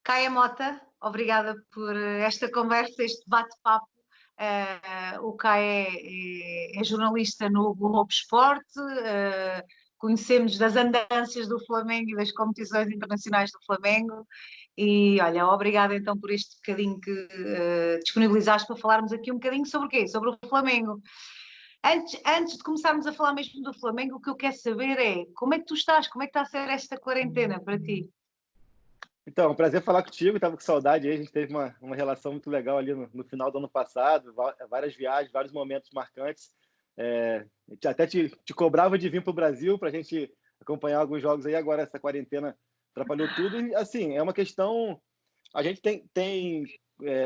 Caia Mota, obrigada por esta conversa, este bate-papo. O Caia é jornalista no Globo Esporte, conhecemos das andanças do Flamengo e das competições internacionais do Flamengo. E olha, obrigada então por este bocadinho que disponibilizaste para falarmos aqui um bocadinho sobre o quê? Sobre o Flamengo. Antes de começarmos a falar mesmo do Flamengo, o que eu quero saber é como é que tu estás? Como é que está a ser esta quarentena para ti? Então, é um prazer falar contigo, estava com saudade aí, a gente teve uma relação muito legal ali no final do ano passado, várias viagens, vários momentos marcantes. A gente até te cobrava de vir para o Brasil para a gente acompanhar alguns jogos aí, agora essa quarentena atrapalhou tudo e, assim, é uma questão... A gente tem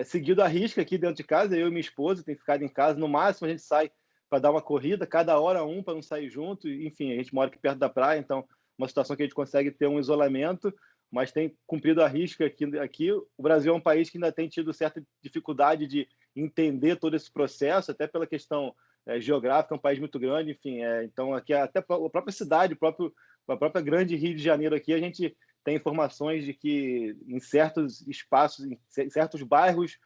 seguido a risca aqui dentro de casa, eu e minha esposa, tem ficado em casa, no máximo a gente sai para dar uma corrida, cada hora um para não sair junto, enfim, a gente mora aqui perto da praia, então uma situação que a gente consegue ter um isolamento, mas tem cumprido a risca aqui. O Brasil é um país que ainda tem tido certa dificuldade de entender todo esse processo, até pela questão geográfica, é um país muito grande, enfim. Então, aqui até a própria cidade, a própria grande Rio de Janeiro aqui, a gente tem informações de que em certos espaços, em certos bairros,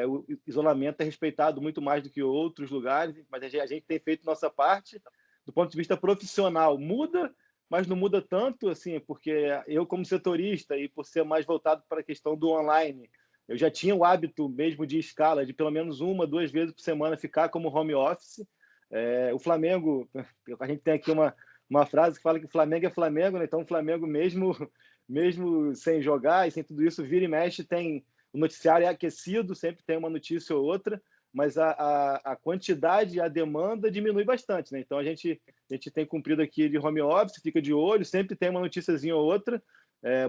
o isolamento é respeitado muito mais do que outros lugares, mas a gente tem feito nossa parte. Do ponto de vista profissional, muda, mas não muda tanto, assim, porque eu, como setorista, e por ser mais voltado para a questão do online, eu já tinha o hábito mesmo de escala, de pelo menos 1, 2 vezes por semana ficar como home office. O Flamengo, a gente tem aqui uma frase que fala que o Flamengo é Flamengo, né? Então o Flamengo mesmo sem jogar e sem tudo isso, vira e mexe, tem o noticiário é aquecido, sempre tem uma notícia ou outra, mas a quantidade e a demanda diminui bastante, né? Então a gente tem cumprido aqui de home office, fica de olho, sempre tem uma noticiazinha ou outra,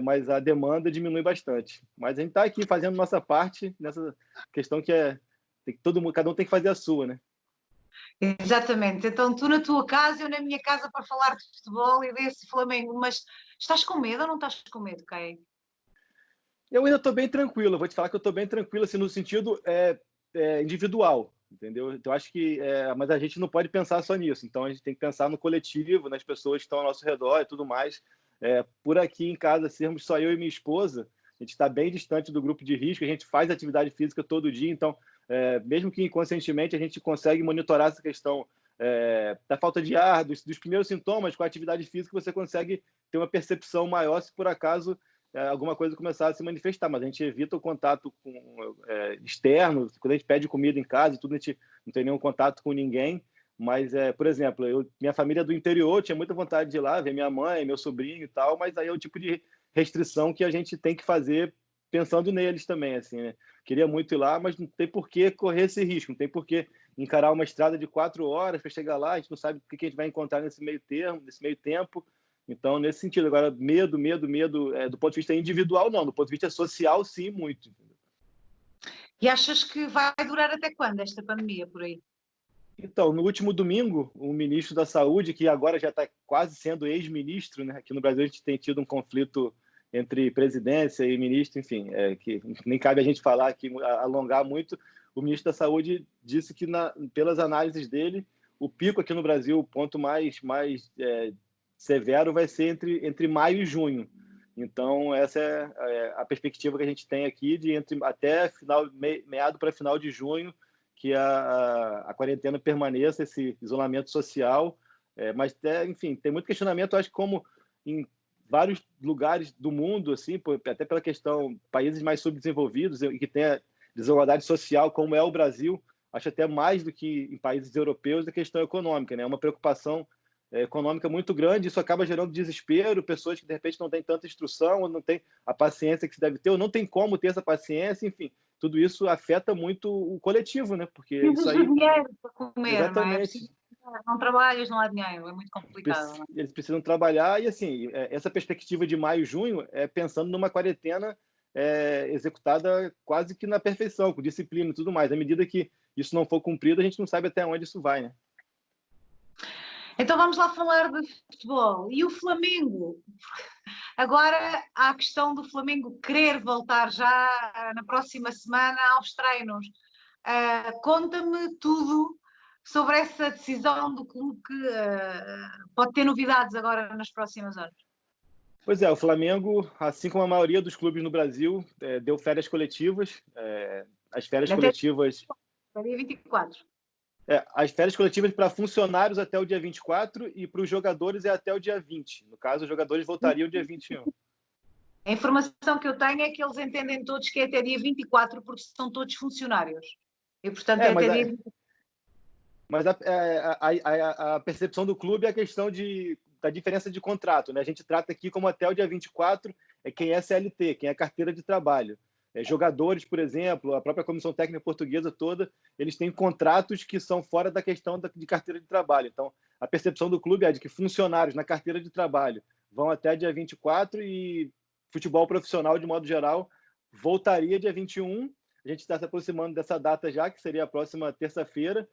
mas a demanda diminui bastante. Mas a gente está aqui fazendo nossa parte nessa questão que todo mundo, cada um tem que fazer a sua, né? Exatamente. Então, tu na tua casa, eu na minha casa para falar de futebol e desse Flamengo, mas estás com medo ou não estás com medo, Caio? Eu ainda estou bem tranquilo, eu vou te falar que eu estou bem tranquilo, assim, no sentido individual, entendeu? Então, acho que... mas a gente não pode pensar só nisso, então a gente tem que pensar no coletivo, nas pessoas que estão ao nosso redor e tudo mais. Por aqui em casa, sermos só eu e minha esposa, a gente está bem distante do grupo de risco, a gente faz atividade física todo dia, então, mesmo que inconscientemente, a gente consegue monitorar essa questão da falta de ar, dos primeiros sintomas. Com a atividade física, você consegue ter uma percepção maior se por acaso alguma coisa começar a se manifestar, mas a gente evita o contato com externo. Quando a gente pede comida em casa e tudo, a gente não tem nenhum contato com ninguém. Mas, por exemplo, minha família é do interior, tinha muita vontade de ir lá ver minha mãe, meu sobrinho e tal, mas aí é o tipo de restrição que a gente tem que fazer pensando neles também, assim, né? Queria muito ir lá, mas não tem por que correr esse risco, não tem por que encarar uma estrada de 4 horas para chegar lá, a gente não sabe o que a gente vai encontrar nesse meio tempo. Então, nesse sentido, agora, medo, do ponto de vista individual, não, do ponto de vista social, sim, muito. E achas que vai durar até quando esta pandemia por aí? Então, no último domingo, o ministro da Saúde, que agora já está quase sendo ex-ministro, né? Aqui no Brasil a gente tem tido um conflito entre presidência e ministro, enfim, que nem cabe a gente falar aqui, alongar muito. O ministro da Saúde disse que, pelas análises dele, o pico aqui no Brasil, o ponto mais severo, vai ser entre maio e junho. Então, essa é a perspectiva que a gente tem aqui, até meado para final de junho, que a quarentena permaneça, esse isolamento social. Mas, enfim, tem muito questionamento, acho que como em vários lugares do mundo, assim, até pela questão países mais subdesenvolvidos e que tem a desigualdade social, como é o Brasil, acho até mais do que em países europeus, a questão econômica, né? É uma preocupação econômica muito grande, isso acaba gerando desespero, pessoas que de repente não têm tanta instrução, ou não têm a paciência que se deve ter, ou não tem como ter essa paciência, enfim, tudo isso afeta muito o coletivo, né? Porque isso Precisas de aí... dinheiro para comer, não é? Exatamente. Não trabalhas, não há dinheiro, é muito complicado, não é? Eles precisam trabalhar e, assim, essa perspectiva de maio, junho, pensando numa quarentena executada quase que na perfeição, com disciplina e tudo mais. À medida que isso não for cumprido, a gente não sabe até onde isso vai, né? Então vamos lá falar de futebol. E o Flamengo? Agora há a questão do Flamengo querer voltar já na próxima semana aos treinos. Conta-me tudo sobre essa decisão do clube que pode ter novidades agora nas próximas horas. Pois é, o Flamengo, assim como a maioria dos clubes no Brasil, deu férias coletivas. As férias Até coletivas, dia 24. as férias coletivas para funcionários até o dia 24 e para os jogadores é até o dia 20. No caso, os jogadores voltariam dia 21. A informação que eu tenho é que eles entendem todos que é até dia 24, porque são todos funcionários. E, portanto, É, é mas até a, dia 24. mas a percepção do clube é a questão da diferença de contrato, né? A gente trata aqui como até o dia 24 é quem é CLT, quem é carteira de trabalho. Jogadores, por exemplo, a própria comissão técnica portuguesa toda, eles têm contratos que são fora da questão de carteira de trabalho. Então, a percepção do clube é de que funcionários na carteira de trabalho vão até dia 24 e futebol profissional, de modo geral, voltaria dia 21. A gente está se aproximando dessa data já, que seria a próxima terça-feira.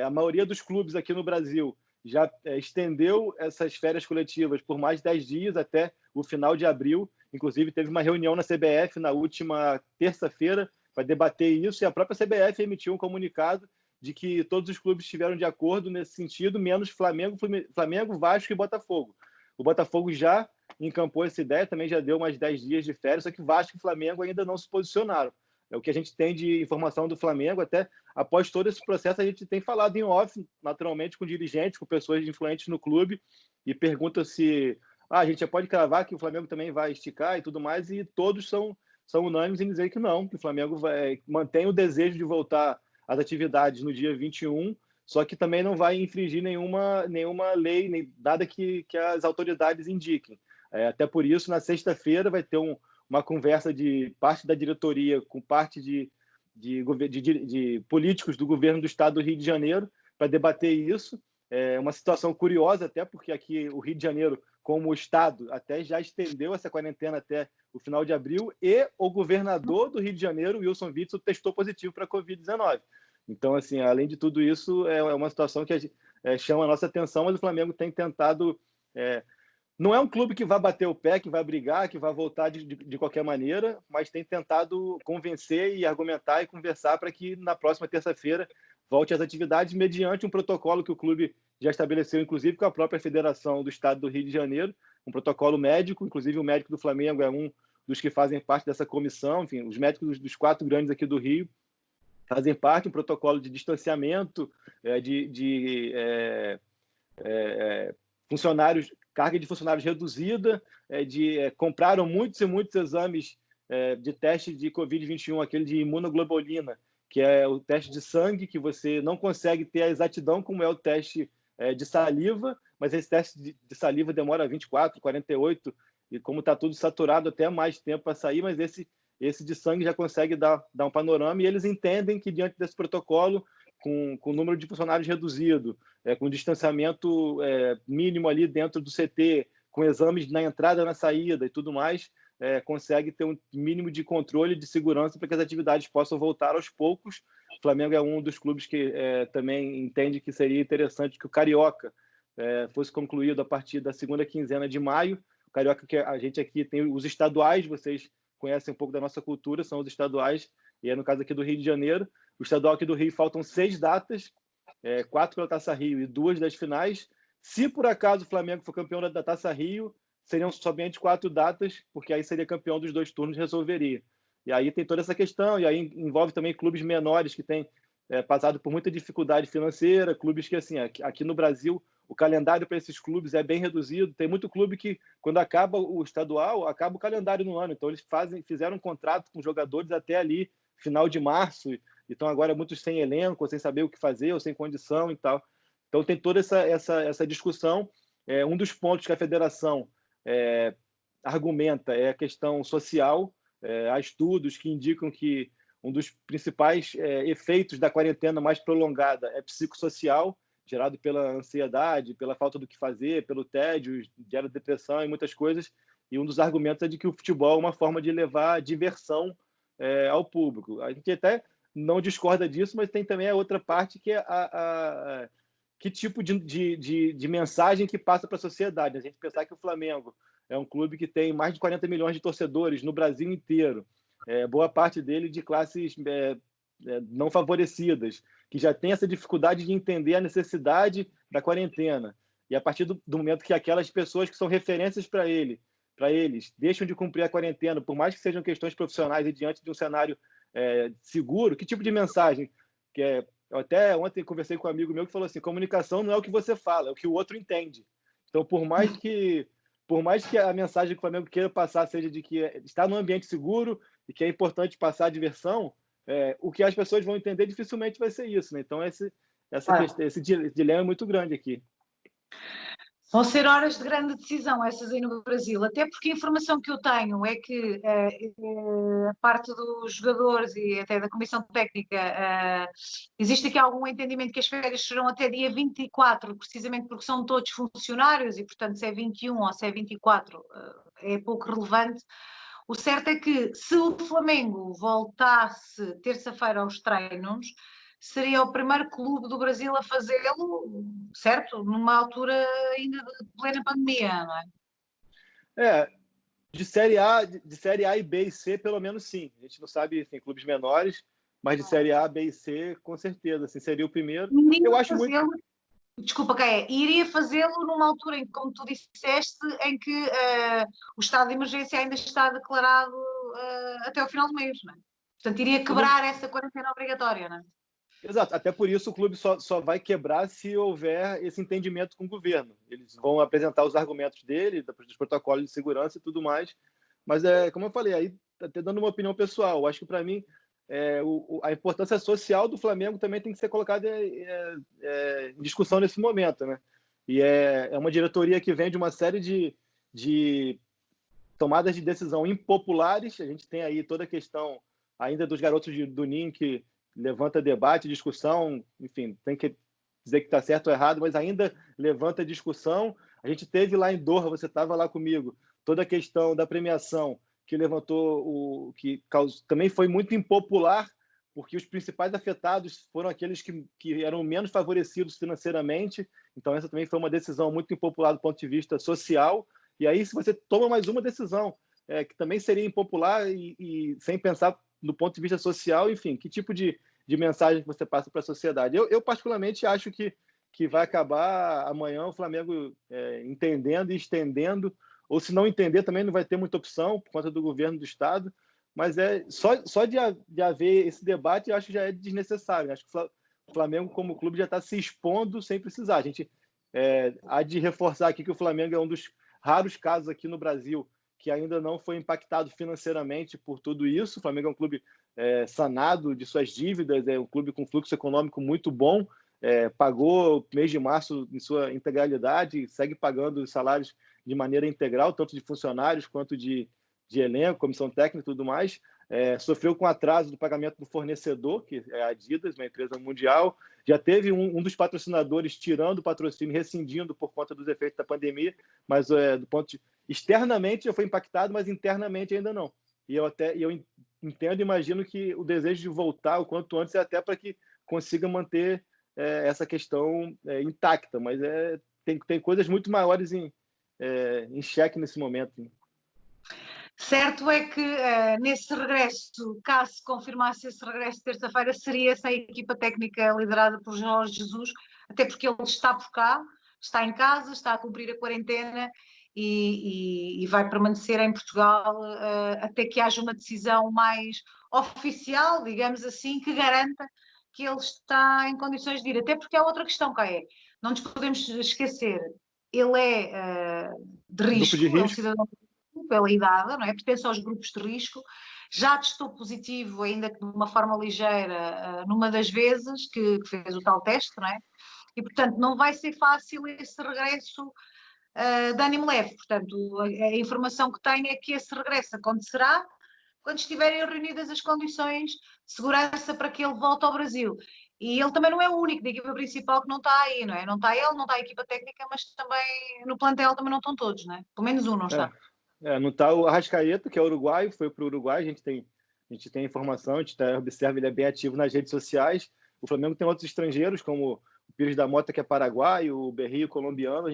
A maioria dos clubes aqui no Brasil já estendeu essas férias coletivas por mais de 10 dias até o final de abril. Inclusive, teve uma reunião na CBF na última terça-feira para debater isso, e a própria CBF emitiu um comunicado de que todos os clubes estiveram de acordo nesse sentido, menos Flamengo, Vasco e Botafogo. O Botafogo já encampou essa ideia, também já deu mais 10 dias de férias, só que Vasco e Flamengo ainda não se posicionaram. É o que a gente tem de informação do Flamengo. Até após todo esse processo, a gente tem falado em off, naturalmente, com dirigentes, com pessoas influentes no clube, e pergunta se a gente já pode cravar que o Flamengo também vai esticar e tudo mais, e todos são unânimes em dizer que não, que o Flamengo mantém o desejo de voltar às atividades no dia 21, só que também não vai infringir nenhuma lei, nem nada que as autoridades indiquem. Até por isso, na sexta-feira vai ter uma conversa de parte da diretoria com parte de políticos do governo do estado do Rio de Janeiro para debater isso. É uma situação curiosa, até porque aqui o Rio de Janeiro, como estado, até já estendeu essa quarentena até o final de abril, e o governador do Rio de Janeiro, Wilson Witzel, testou positivo para a Covid-19. Então, assim, além de tudo isso, é uma situação que chama a nossa atenção, mas o Flamengo tem tentado... Não é um clube que vai bater o pé, que vai brigar, que vai voltar de qualquer maneira, mas tem tentado convencer e argumentar e conversar para que na próxima terça-feira volte às atividades mediante um protocolo que o clube já estabeleceu, inclusive com a própria Federação do Estado do Rio de Janeiro, um protocolo médico. Inclusive o médico do Flamengo é um dos que fazem parte dessa comissão. Enfim, os médicos dos 4 grandes aqui do Rio fazem parte, um protocolo de distanciamento, funcionários, carga de funcionários reduzida, compraram muitos e muitos exames de teste de Covid-21, aquele de imunoglobulina, que é o teste de sangue, que você não consegue ter a exatidão como é o teste de saliva, mas esse teste de saliva demora 24, 48, e como está tudo saturado, até mais tempo para sair, mas esse de sangue já consegue dar um panorama, e eles entendem que diante desse protocolo, com o número de funcionários reduzido, com distanciamento mínimo ali dentro do CT, com exames na entrada e na saída e tudo mais, consegue ter um mínimo de controle de segurança para que as atividades possam voltar aos poucos. O Flamengo é um dos clubes que também entende que seria interessante que o Carioca fosse concluído a partir da segunda quinzena de maio. O Carioca, que a gente aqui tem os estaduais, vocês conhecem um pouco da nossa cultura, são os estaduais, e é no caso aqui do Rio de Janeiro. O estadual aqui do Rio faltam 6 datas, 4 pela Taça Rio e 2 das finais. Se por acaso o Flamengo for campeão da Taça Rio, seriam somente 4 datas, porque aí seria campeão dos 2 turnos e resolveria. E aí tem toda essa questão, e aí envolve também clubes menores que têm passado por muita dificuldade financeira, clubes que, assim, aqui no Brasil, o calendário para esses clubes é bem reduzido. Tem muito clube que, quando acaba o estadual, acaba o calendário no ano. Então, eles fizeram um contrato com jogadores até ali, final de março. Então, agora muitos sem elenco, sem saber o que fazer, ou sem condição e tal. Então, tem toda essa discussão. Um dos pontos que a federação argumenta é a questão social. Há estudos que indicam que um dos principais efeitos da quarentena mais prolongada é psicossocial, gerado pela ansiedade, pela falta do que fazer, pelo tédio, gera depressão e muitas coisas. E um dos argumentos é de que o futebol é uma forma de levar diversão ao público. A gente até não discorda disso, mas tem também a outra parte, que é que tipo de mensagem que passa para a sociedade. A gente pensar que o Flamengo é um clube que tem mais de 40 milhões de torcedores no Brasil inteiro, boa parte dele de classes não favorecidas, que já tem essa dificuldade de entender a necessidade da quarentena. E a partir do momento que aquelas pessoas que são referências para ele, para eles, deixam de cumprir a quarentena, por mais que sejam questões profissionais e diante de um cenário seguro, que tipo de mensagem que é? Eu até ontem conversei com um amigo meu que falou assim: comunicação não é o que você fala, é o que o outro entende. Então, por mais que a mensagem que o Flamengo queira passar seja de que está num ambiente seguro e que é importante passar a diversão, o que as pessoas vão entender dificilmente vai ser isso, né? Então, essa questão, esse dilema é muito grande aqui. Vão ser horas de grande decisão essas aí no Brasil, até porque a informação que eu tenho é que a parte dos jogadores e até da comissão técnica, existe aqui algum entendimento que as férias serão até dia 24, precisamente porque são todos funcionários e, portanto, se é 21 ou se é 24, é pouco relevante. O certo é que se o Flamengo voltasse terça-feira aos treinos, seria o primeiro clube do Brasil a fazê-lo, certo? Numa altura ainda de plena pandemia, não é? É, de série A e B e C, pelo menos sim. A gente não sabe, tem clubes menores, mas de série A, B e C, com certeza, assim, seria o primeiro. Eu Iria acho muito. fazê-lo, desculpa, Caé, iria fazê-lo numa altura em que, como tu disseste, em que o estado de emergência ainda está declarado até o final do mês, não é? Portanto, iria Eu não, quebrar essa quarentena obrigatória, não é? Exato, até por isso o clube só vai quebrar se houver esse entendimento com o governo. Eles vão apresentar os argumentos dele, dos protocolos de segurança e tudo mais. Mas, como eu falei, aí até dando uma opinião pessoal, eu acho que para mim a importância social do Flamengo também tem que ser colocada em discussão nesse momento, né? E é uma diretoria que vem de uma série de tomadas de decisão impopulares. A gente tem aí toda a questão ainda dos garotos do Ninho, que levanta debate, discussão, enfim, tem que dizer que está certo ou errado, mas ainda levanta discussão. A gente teve lá em Doha, você estava lá comigo, toda a questão da premiação que levantou, também foi muito impopular, porque os principais afetados foram aqueles que eram menos favorecidos financeiramente. Então, essa também foi uma decisão muito impopular do ponto de vista social. E aí, se você toma mais uma decisão que também seria impopular e sem pensar do ponto de vista social, enfim, que tipo de mensagem que você passa para a sociedade? Eu particularmente acho que vai acabar amanhã o Flamengo entendendo e estendendo, ou se não entender também não vai ter muita opção por conta do governo do Estado, mas só de haver esse debate eu acho que já é desnecessário. Acho que o Flamengo como clube já está se expondo sem precisar. A gente há de reforçar aqui que o Flamengo é um dos raros casos aqui no Brasil que ainda não foi impactado financeiramente por tudo isso. O Flamengo é um clube sanado de suas dívidas, é um clube com fluxo econômico muito bom, pagou o mês de março em sua integralidade, segue pagando os salários de maneira integral, tanto de funcionários quanto de elenco, comissão técnica e tudo mais. Sofreu com atraso do pagamento do fornecedor, que é a Adidas, uma empresa mundial. Já teve um dos patrocinadores tirando o patrocínio, rescindindo por conta dos efeitos da pandemia, mas do ponto de externamente já foi impactado, mas internamente ainda não. E eu entendo e imagino que o desejo de voltar o quanto antes é até para que consiga manter essa questão intacta, mas tem coisas muito maiores em xeque nesse momento. Certo é que nesse regresso, caso se confirmasse esse regresso terça-feira, seria essa equipa técnica liderada por Jorge Jesus, até porque ele está por cá, está em casa, está a cumprir a quarentena e vai permanecer em Portugal até que haja uma decisão mais oficial, digamos assim, que garanta que ele está em condições de ir. Até porque há outra questão, cá não nos podemos esquecer, ele é de Grupo de risco, é um risco. cidadão pela idade, não é? Pertence aos grupos de risco, já testou positivo, ainda que de uma forma ligeira, numa das vezes que fez o tal teste, não é? E, portanto, não vai ser fácil esse regresso de ânimo leve. Portanto, a informação que tenho é que esse regresso acontecerá quando estiverem reunidas as condições de segurança para que ele volte ao Brasil. E ele também não é o único da equipa principal que não está aí, não é? Não está ele, não está a equipa técnica, mas também no plantel também não estão todos, não é? Pelo menos um não está. Não está o Arrascaeta, que é uruguaio, foi para o Uruguai, a gente tem informação, a gente observa, ele é bem ativo nas redes sociais. O Flamengo tem outros estrangeiros, como o Pires da Mota, que é paraguaio, o Berrio, colombiano,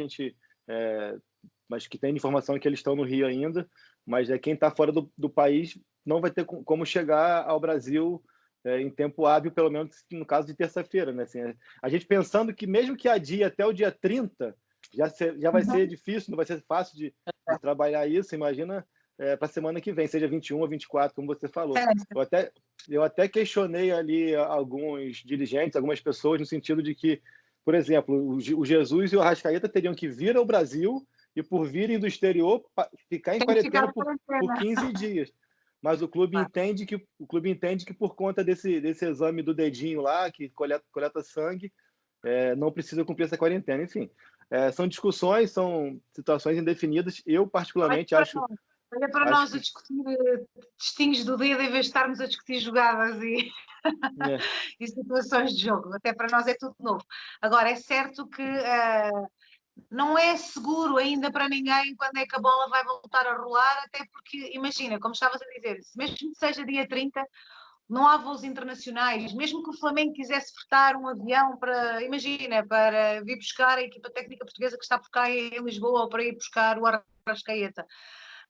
mas que tem informação que eles estão no Rio ainda, mas quem está fora do país não vai ter como chegar ao Brasil em tempo hábil, pelo menos no caso de terça-feira. Né? Assim, a gente pensando que mesmo que adie até o dia 30, já vai ser Uhum. difícil, não vai ser fácil de trabalhar isso. Imagina para a semana que vem, seja 21 ou 24, como você falou. É, Eu até questionei ali alguns dirigentes, algumas pessoas, no sentido de que, por exemplo, o Jesus e o Arrascaeta teriam que vir ao Brasil e, por virem do exterior, ficar em tem que ficar quarentena na por quarentena. 15 dias. Mas o clube entende que por conta desse exame do dedinho lá, que coleta sangue, não precisa cumprir essa quarentena. Enfim, são discussões, são situações indefinidas. Eu, Olha particularmente, para acho, nós, olha para acho nós a que. discutir destinos do dedo em vez de estarmos a discutir jogadas É, e situações de jogo. Até para nós é tudo novo. Agora, é certo que não é seguro ainda para ninguém quando é que a bola vai voltar a rolar, até porque, imagina, como estavas a dizer, mesmo que seja dia 30, não há voos internacionais, mesmo que o Flamengo quisesse fretar um avião para, imagina, para vir buscar a equipa técnica portuguesa que está por cá em Lisboa ou para ir buscar o Arrascaeta.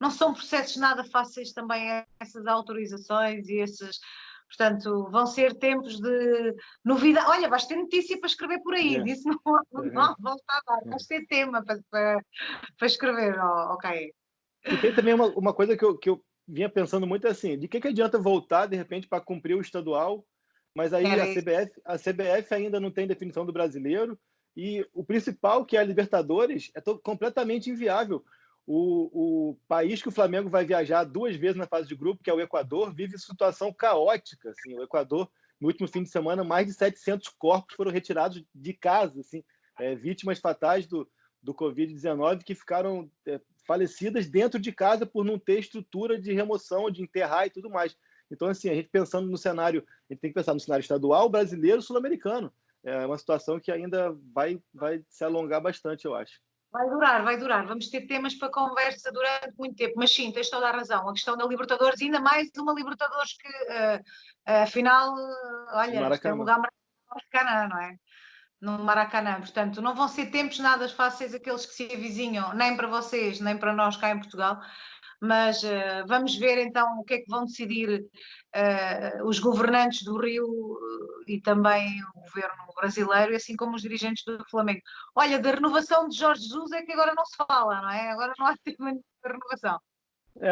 Não são processos nada fáceis também essas autorizações e esses. Portanto, vão ser tempos de novidade. Olha, vais ter notícia para escrever por aí, é, disso não é. há volta a dar. Vais ter tema para escrever, ok. E tem também uma coisa que eu vinha pensando muito assim, de que adianta voltar, de repente, para cumprir o estadual, mas aí Era a isso. CBF ainda não tem definição do brasileiro, e o principal, que é a Libertadores, é completamente inviável. O país que o Flamengo vai viajar 2 vezes na fase de grupo, que é o Equador, vive situação caótica. Assim, o Equador, no último fim de semana, mais de 700 corpos foram retirados de casa, assim, vítimas fatais do Covid-19 que ficaram falecidas dentro de casa por não ter estrutura de remoção, de enterrar e tudo mais. Então, assim, a gente pensando no cenário, a gente tem que pensar no cenário estadual, brasileiro, sul-americano. É uma situação que ainda vai se alongar bastante, eu acho. Vai durar, vai durar. Vamos ter temas para conversa durante muito tempo. Mas sim, tens toda a razão. A questão da Libertadores, ainda mais uma Libertadores que, afinal, No olha, isto é um Maracanã. lugar Maracanã, não é? No Maracanã. Portanto, não vão ser tempos nada fáceis aqueles que se avizinham, nem para vocês, nem para nós cá em Portugal. Mas vamos ver então o que é que vão decidir os governantes do Rio e também o governo brasileiro, assim como os dirigentes do Flamengo. Olha, da renovação de Jorge Jesus é que agora não se fala, não é? Agora não há tema de renovação.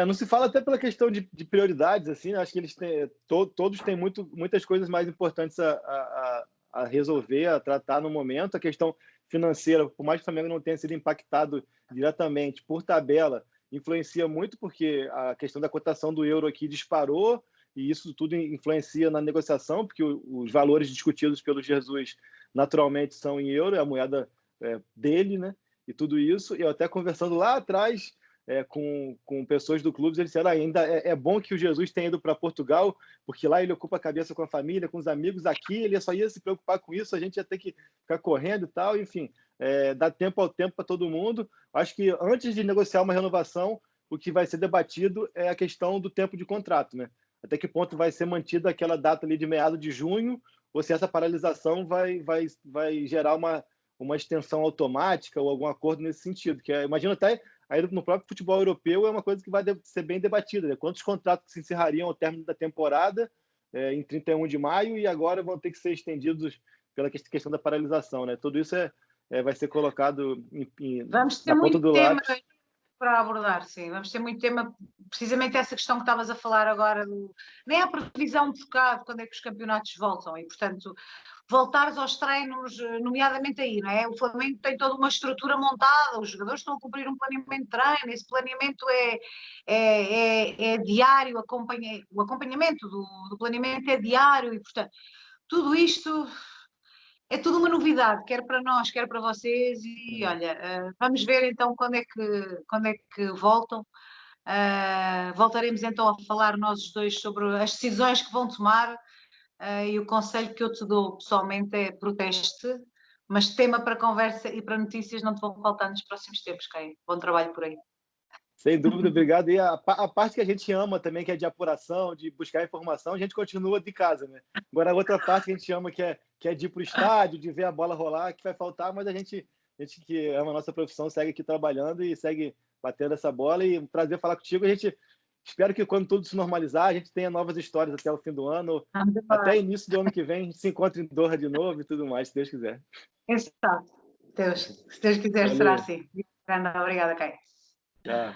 Não se fala até pela questão de prioridades, assim, acho que eles têm, todos têm muitas coisas mais importantes a resolver, a tratar no momento. A questão financeira, por mais que o Flamengo não tenha sido impactado diretamente por tabela, influencia muito, porque a questão da cotação do euro aqui disparou, e isso tudo influencia na negociação, porque os valores discutidos pelo Jesus naturalmente são em euro, é a moeda dele, né? E tudo isso. Eu até conversando lá atrás com pessoas do clube, eles disseram ainda é bom que o Jesus tenha ido para Portugal, porque lá ele ocupa a cabeça com a família, com os amigos. Aqui ele só ia se preocupar com isso, a gente ia ter que ficar correndo e tal. Enfim, dá tempo ao tempo para todo mundo. Acho que antes de negociar uma renovação, o que vai ser debatido é a questão do tempo de contrato, né? Até que ponto vai ser mantida aquela data ali de meados de junho, ou se essa paralisação vai gerar uma extensão automática ou algum acordo nesse sentido. Que imagina até aí no próprio futebol europeu é uma coisa que vai ser bem debatida, né? Quantos contratos se encerrariam ao término da temporada em 31 de maio e agora vão ter que ser estendidos pela questão da paralisação, né? Tudo isso vai ser colocado Vamos ter na ponta muito do tema lápis. para abordar, sim. Vamos ter muito tema, precisamente essa questão que estavas a falar agora, nem há previsão de focado quando é que os campeonatos voltam e, portanto, voltares aos treinos, nomeadamente aí, não é? O Flamengo tem toda uma estrutura montada, os jogadores estão a cumprir um planeamento de treino, esse planeamento é diário, o acompanhamento do planeamento é diário e, portanto, tudo isto é tudo uma novidade, quer para nós, quer para vocês, e Uhum. olha, vamos ver então quando é que voltam. Voltaremos então a falar nós os dois sobre as decisões que vão tomar. E o conselho que eu te dou pessoalmente é proteste, mas tema para conversa e para notícias não te vão faltar nos próximos tempos, Caio. Bom trabalho por aí. Sem dúvida, obrigado. E a parte que a gente ama também, que é de apuração, de buscar informação, a gente continua de casa, né? Agora, a outra parte que a gente ama, que é de ir para o estádio, de ver a bola rolar, que vai faltar, mas a gente que ama a nossa profissão segue aqui trabalhando e segue batendo essa bola. E um prazer falar contigo. A gente espero que quando tudo se normalizar, a gente tenha novas histórias até o fim do ano, Vamos até embora. início do ano que vem, a gente se encontre em Doha de novo e tudo mais, se Deus quiser. Exato. Deus, se Deus quiser, será Valeu. assim. Grande, obrigada, Caio. Tchau.